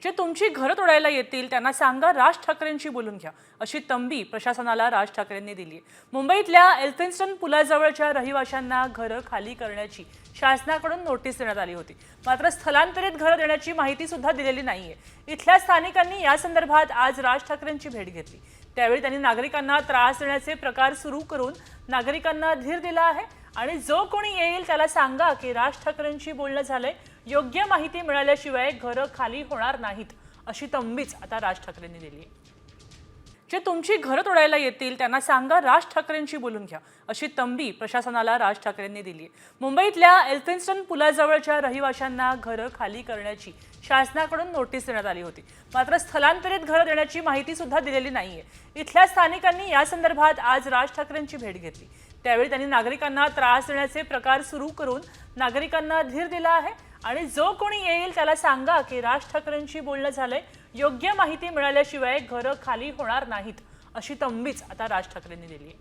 जे तुमची घरं तोडायला येतील त्यांना सांगा राज ठाकरेंशी बोलून घ्या, अशी तंबी प्रशासनाला राज ठाकरेंनी दिली आहे। मुंबईतल्या एल्फिन्स्टन पुलाजवळच्या रहिवाशांना घरं खाली करण्याची शासनाकडून नोटीस देण्यात आली होती, मात्र स्थलांतरित घरं देण्याची माहिती सुद्धा दिलेली नाहीये। इथल्या स्थानिकांनी या संदर्भात आज राज ठाकरेंची भेट घेतली। त्यावेळी त्यांनी नागरिकांना त्रास देण्याचे प्रकार सुरू करून नागरिकांना धीर दिला आहे आणि जो कोणी येईल त्याला सांगा की राज ठाकरेंशी बोलणं झालंय, योग्य माहिती मिळाल्याशिवाय घरं खाली होणार नाहीत, अशी तंबीच आता राज ठाकरेंनी दिली आहे। जे तुमची घरं तोडायला येतील त्यांना सांगा राज ठाकरेंशी बोलून घ्या, अशी तंबी प्रशासनाला राज ठाकरेंनी दिली आहे। मुंबईतल्या एल्फिन्स्टन पुलाजवळच्या रहिवाशांना घरं खाली करण्याची शासनाकडून नोटीस देण्यात आली होती, मात्र स्थलांतरित घरं देण्याची माहिती सुद्धा दिलेली नाहीये। इथल्या स्थानिकांनी या संदर्भात आज राज ठाकरेंची भेट घेतली। त्यावेळी त्यांनी नागरिकांना त्रास देण्याचे प्रकार सुरू करून नागरिकांना धीर दिला आहे आणि जो कोणी येईल त्याला सांगा की राज ठाकरेंशी बोलणं झालंय, योग्य माहिती मिळाल्याशिवाय घरं खाली होणार नाहीत, अशी तंबीच आता राज ठाकरेंनी दिली आहे।